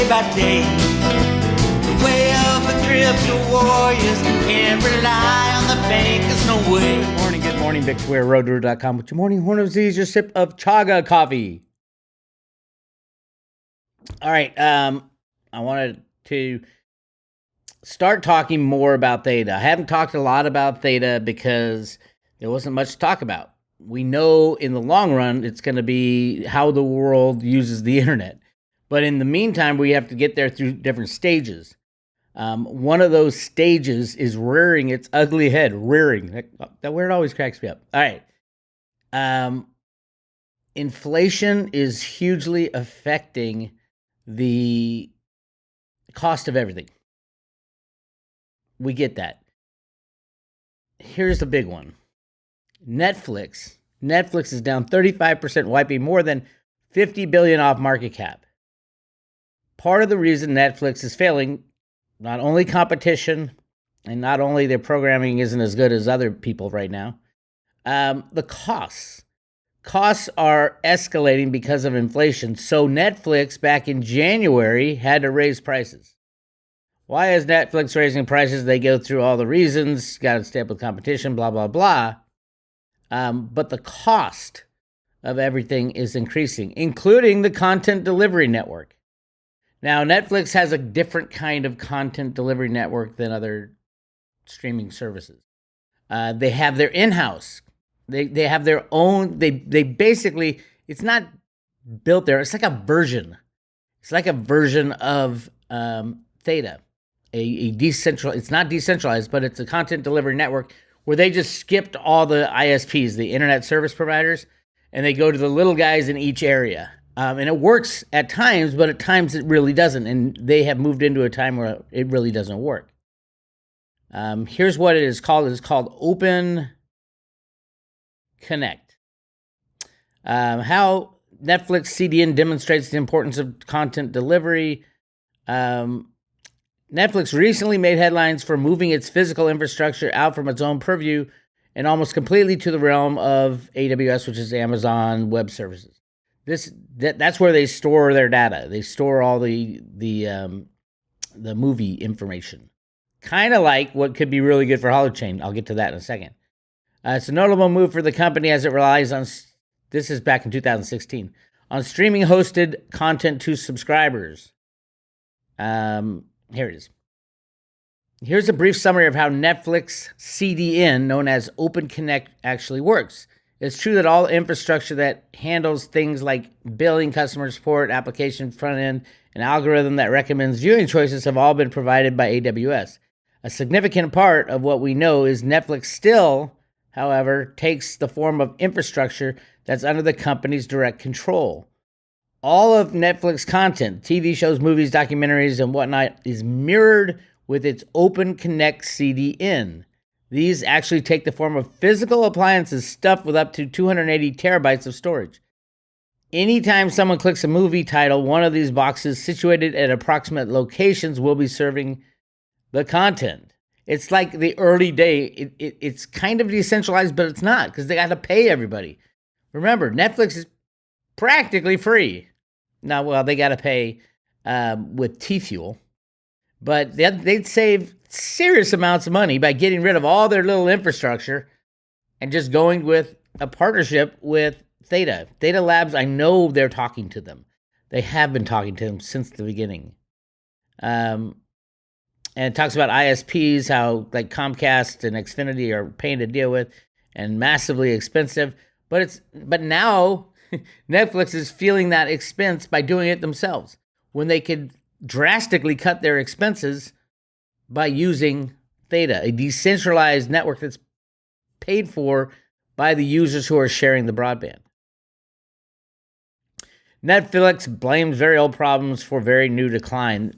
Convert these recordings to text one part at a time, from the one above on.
day by day. The way of the crypto warriors, can't rely on the bankers, no way. Good morning, Bix Weir, roadrunner.com with your morning horn of Z's, your sip of chaga coffee. All right, I wanted to start talking more about Theta. I haven't talked a lot about Theta because there wasn't much to talk about. We know in the long run it's going to be how the world uses the internet. But in the meantime, we have to get there through different stages. One of those stages is rearing its ugly head. Rearing. That word always cracks me up. All right. Inflation is hugely affecting the cost of everything. We get that. Here's the big one. Netflix is down 35%, wiping more than $50 billion off market cap. Part of the reason Netflix is failing, not only competition, and not only their programming isn't as good as other people right now, the costs. Costs are escalating because of inflation. So Netflix, back in January, had to raise prices. Why is Netflix raising prices? They go through all the reasons, got to stay up with competition, blah, blah, blah. But the cost of everything is increasing, including the content delivery network. Now, Netflix has a different kind of content delivery network than other streaming services. They have their in-house. They have their own. They basically, it's not built there. It's like a version. It's like a version of Theta, a decentralized. It's not decentralized, but it's a content delivery network where they just skipped all the ISPs, the internet service providers, and they go to the little guys in each area. And it works at times, but at times it really doesn't. And they have moved into a time where it really doesn't work. Here's what it is called. It's called Open Connect. How Netflix CDN demonstrates the importance of content delivery. Netflix recently made headlines for moving its physical infrastructure out from its own purview and almost completely to the realm of AWS, which is Amazon Web Services. That's where they store their data. They store all the movie information. Kind of like what could be really good for Holochain. I'll get to that in a second. It's a notable move for the company as it relies on, this is back in 2016, on streaming hosted content to subscribers. Here it is. Here's a brief summary of how Netflix CDN, known as Open Connect, actually works. It's true that all infrastructure that handles things like billing, customer support, application front end, and algorithm that recommends viewing choices have all been provided by AWS. A significant part of what we know is Netflix still, however, takes the form of infrastructure that's under the company's direct control. All of Netflix content, TV shows, movies, documentaries, and whatnot, is mirrored with its Open Connect CDN. These actually take the form of physical appliances stuffed with up to 280 terabytes of storage. Anytime someone clicks a movie title, one of these boxes situated at approximate locations will be serving the content. It's like the early day. It's kind of decentralized, but it's not, because they got to pay everybody. Remember, Netflix is practically free. Now, well, they got to pay with T-Fuel, but they'd save serious amounts of money by getting rid of all their little infrastructure and just going with a partnership with Theta. Theta Labs, I know they're talking to them. They have been talking to them since the beginning. And it talks about ISPs, how like Comcast and Xfinity are paying to deal with and massively expensive. But now Netflix is feeling that expense by doing it themselves when they could drastically cut their expenses by using Theta, a decentralized network that's paid for by the users who are sharing the broadband. Netflix blames very old problems for very new decline.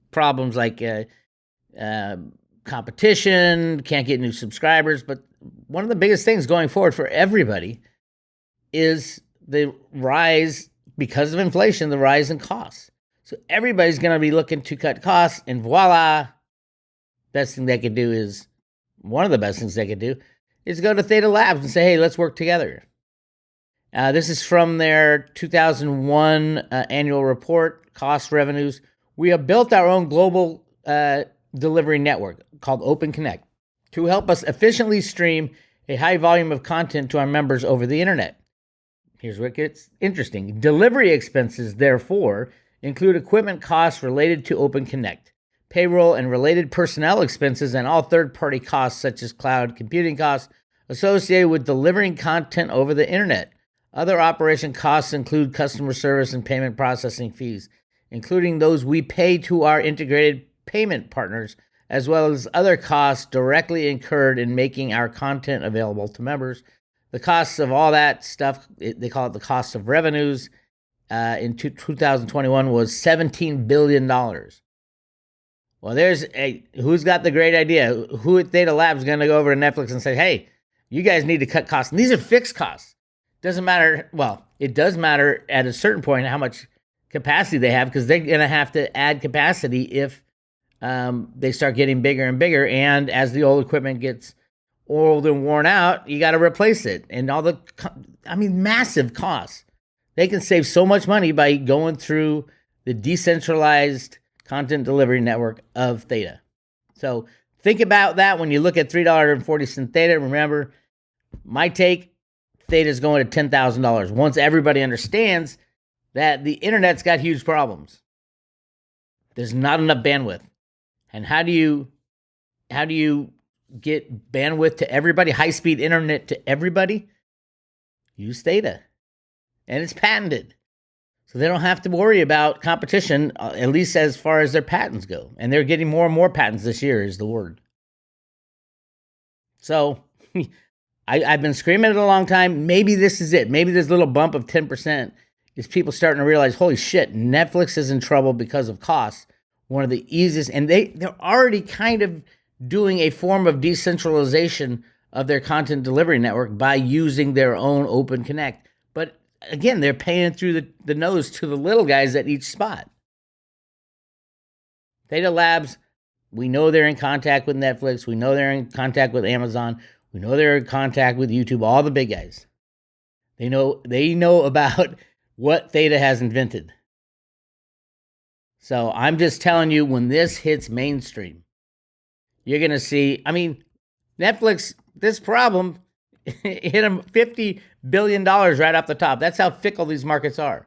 Problems like competition, can't get new subscribers. But one of the biggest things going forward for everybody is the rise, because of inflation, the rise in costs. So everybody's going to be looking to cut costs, and voila, best thing they could do is, one of the best things they could do is go to Theta Labs and say, hey, let's work together. This is from their 2001 annual report, cost revenues, We have built our own global delivery network called Open Connect to help us efficiently stream a high volume of content to our members over the internet. Here's what gets interesting. Delivery expenses, therefore, include equipment costs related to Open Connect, payroll and related personnel expenses, and all third-party costs such as cloud computing costs associated with delivering content over the internet. Other operation costs include customer service and payment processing fees, including those we pay to our integrated payment partners, as well as other costs directly incurred in making our content available to members. The costs of all that stuff, they call it the cost of revenues, in 2021 was $17 billion. Well, who's got the great idea? Who at Theta Labs is going to go over to Netflix and say, hey, you guys need to cut costs? And these are fixed costs. Doesn't matter. Well, it does matter at a certain point how much capacity they have, because they're going to have to add capacity if they start getting bigger and bigger. And as the old equipment gets old and worn out, you got to replace it. And massive costs. They can save so much money by going through the decentralized content delivery network of Theta. So think about that when you look at $3.40 Theta. Remember, my take, Theta is going to $10,000 once everybody understands that the internet's got huge problems. There's not enough bandwidth. And how do you get bandwidth to everybody, high-speed internet to everybody? Use Theta. And it's patented. So they don't have to worry about competition, at least as far as their patents go. And they're getting more and more patents this year, is the word. So I've been screaming it a long time. Maybe this is it. Maybe this little bump of 10% is people starting to realize, holy shit, Netflix is in trouble because of costs. One of the easiest, and they're already kind of doing a form of decentralization of their content delivery network by using their own Open Connect. But again, they're paying through the nose to the little guys at each spot. Theta Labs, we know they're in contact with Netflix. We know they're in contact with Amazon. We know they're in contact with YouTube, all the big guys. They know about what Theta has invented. So I'm just telling you, when this hits mainstream, you're going to see, Netflix, this problem hit them $50 billion right off the top. That's how fickle these markets are.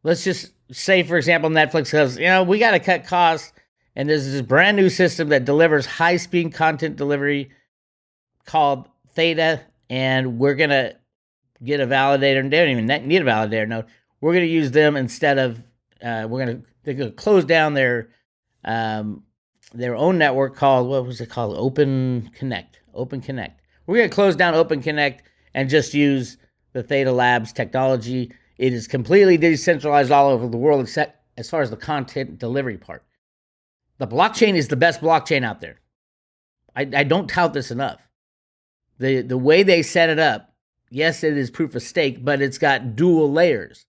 Let's just say, for example, Netflix says, we got to cut costs, and there's this brand new system that delivers high-speed content delivery called Theta, and we're going to get a validator, and they don't even need a validator. No, we're going to use them instead of, they're going to close down their own network called, what was it called? Open Connect. We're going to close down Open Connect and just use the Theta Labs technology. It is completely decentralized all over the world, except as far as the content delivery part. The blockchain is the best blockchain out there. I don't tout this enough. The way they set it up, yes, it is proof of stake, but it's got dual layers.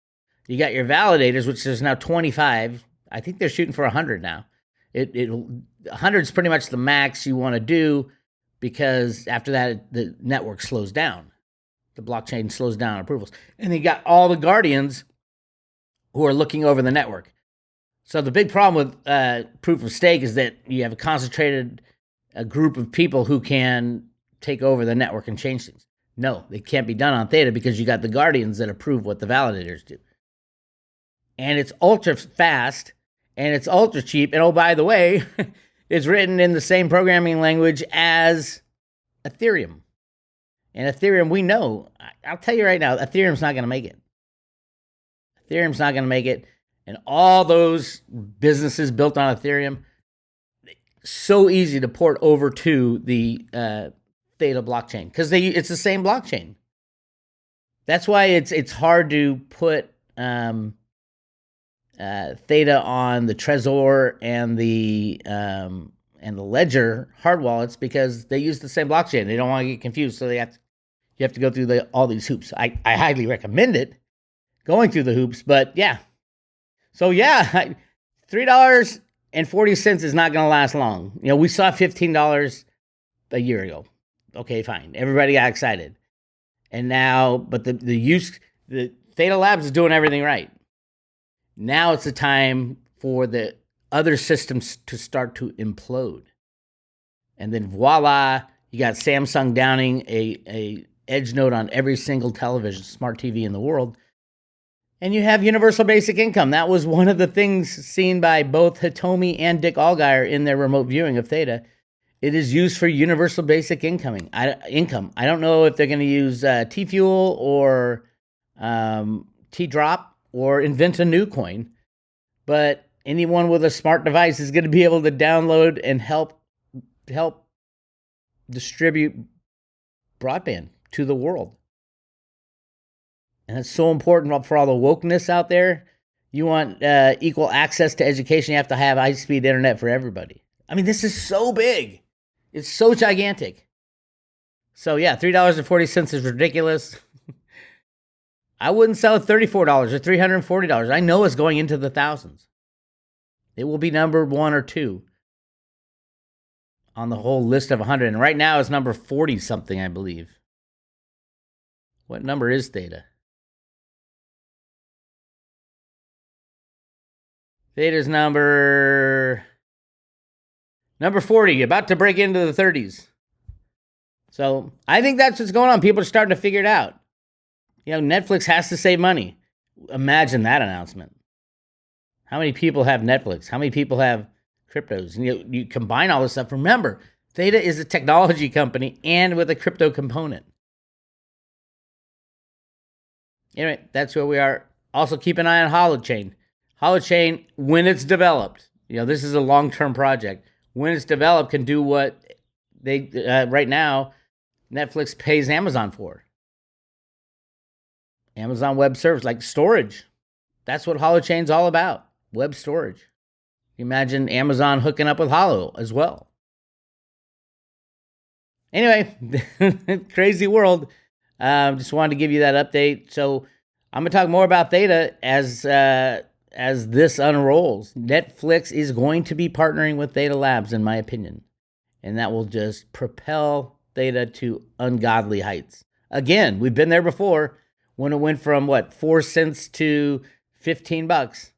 You got your validators, which there's now 25. I think they're shooting for 100 now. 100 is pretty much the max you want to do, because after that, the network slows down. The blockchain slows down approvals. And you got all the guardians who are looking over the network. So the big problem with proof of stake is that you have a concentrated group of people who can take over the network and change things. No, they can't be done on Theta because you got the guardians that approve what the validators do. And it's ultra fast, and it's ultra cheap. And oh, by the way, it's written in the same programming language as Ethereum. And Ethereum, we know, I'll tell you right now, Ethereum's not going to make it. Ethereum's not going to make it. And all those businesses built on Ethereum, so easy to port over to the Theta blockchain, because it's the same blockchain. That's why it's hard to put Theta on the Trezor and the Ledger hard wallets, because they use the same blockchain. They don't want to get confused, so you have to go through all these hoops. I highly recommend it, going through the hoops, but yeah. So yeah, $3.40 is not going to last long. We saw $15 a year ago. Okay, fine. Everybody got excited. And now, but the Theta Labs is doing everything right. Now it's the time for the other systems to start to implode. And then voila, you got Samsung downing a edge node on every single television, smart TV in the world. And you have universal basic income. That was one of the things seen by both Hitomi and Dick Allgeier in their remote viewing of Theta. It is used for universal basic income. I don't know if they're going to use T-Fuel or T-Drop or invent a new coin, but anyone with a smart device is going to be able to download and help distribute broadband to the world. And it's so important for all the wokeness out there. You want equal access to education, you have to have high-speed internet for everybody. I mean, this is so big. It's so gigantic. So yeah, $3.40 is ridiculous. I wouldn't sell at $34 or $340. I know it's going into the thousands. It will be number 1 or 2 on the whole list of 100. And right now it's number 40 something, I believe. What number is Theta? Theta's number 40, about to break into the 30s. So I think that's what's going on. People are starting to figure it out. You know, Netflix has to save money. Imagine that announcement. How many people have Netflix? How many people have cryptos? And you combine all this stuff. Remember, Theta is a technology company and with a crypto component. Anyway, that's where we are. Also, keep an eye on Holochain. Holochain, when it's developed, this is a long-term project. When it's developed, can do what they right now Netflix pays Amazon for. Amazon Web Service, like storage. That's what Holochain's all about, web storage. Imagine Amazon hooking up with Holo as well. Anyway, crazy world. Just wanted to give you that update. So I'm going to talk more about Theta as this unrolls. Netflix is going to be partnering with Theta Labs, in my opinion. And that will just propel Theta to ungodly heights. Again, we've been there before when it went from, 4 cents to $15.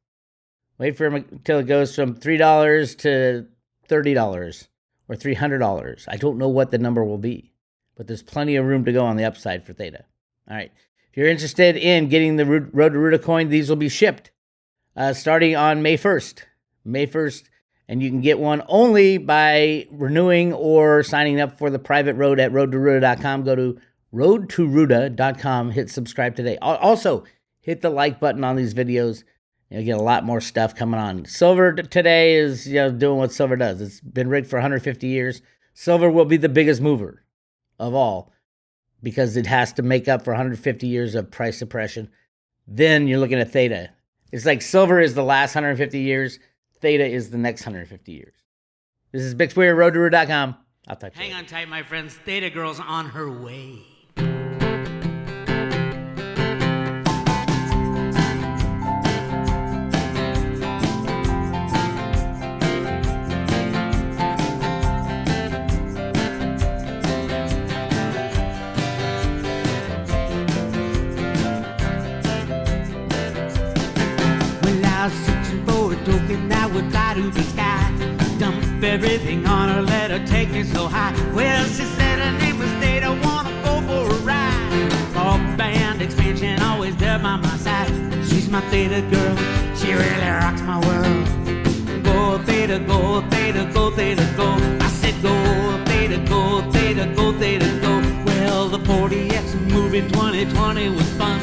Wait for it until it goes from $3 to $30 or $300. I don't know what the number will be, but there's plenty of room to go on the upside for Theta. All right. If you're interested in getting the Road to Ruta coin, these will be shipped starting on May 1st. May 1st, and you can get one only by renewing or signing up for the private road at roadtoruta.com. Go to roadtoruta.com, hit subscribe today. Also, hit the like button on these videos. You'll get a lot more stuff coming on. Silver today is doing what silver does. It's been rigged for 150 years. Silver will be the biggest mover of all because it has to make up for 150 years of price suppression. Then you're looking at Theta. It's like silver is the last 150 years. Theta is the next 150 years. This is Bix Weir, roadtoruta.com. I'll talk to you later. Hang on tight, my friends. Theta Girl's on her way. Token that would fly to the sky, dump everything on her, let her take me so high. Well, she said her name was Theta, wanna go for a ride. All band expansion, always there by my side. She's my Theta girl, she really rocks my world. Go Theta, go Theta, go Theta, go. I said go Theta, go Theta, go Theta, go. Well, the 40X movie 2020 was fun.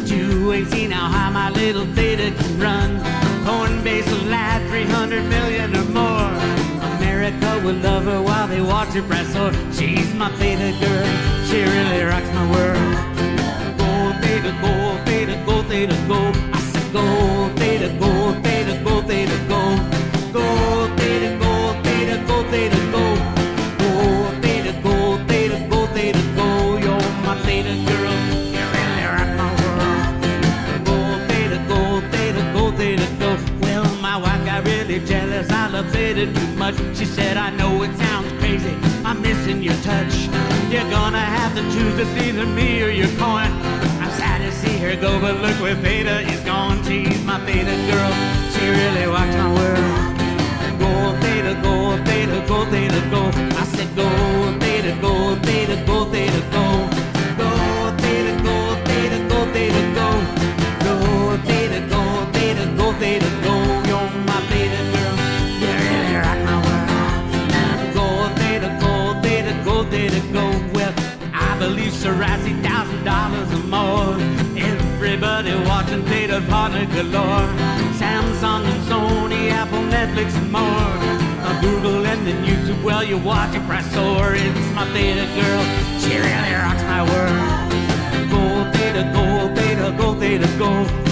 You ain't seen how high my little Theta can run. Coinbase will add 300 million or more. America will love her while they watch her press soar. She's my Theta girl, she really rocks my world. Go Theta, go Theta, go Theta, go. I said go Theta, go Theta, go Theta, go. Go Theta, go Theta, go Theta, go. Go Theta, go Theta, go Theta, go. You're my Theta girl, you really rock my world. Go Theta, go Theta, go Theta, go. Well, my wife got really jealous, I love Theta too much. She said, I know it sounds crazy, I'm missing your touch. You're gonna have to choose, it's either me or your coin. I'm sad to see her go, but look where Theta is gone. She's my Theta girl, she really rocks my world. Go Theta, go Theta, go Theta, go. I said go Theta, go Theta, go Theta, go. Go Theta, go Theta, go Theta, go. Go Theta, go Theta, go Theta, go. You're my Theta girl, you really rock my world. Go Theta, go Theta, go Theta, go. Well, I believe Sarasi $1,000 or more. Everybody watching Theta partner galore. Samsung and Sony, Apple, Netflix and more. Google and then YouTube, well you watch it press soar. It's my Theta girl, she really rocks my world. Go Theta, go Theta, go Theta, go.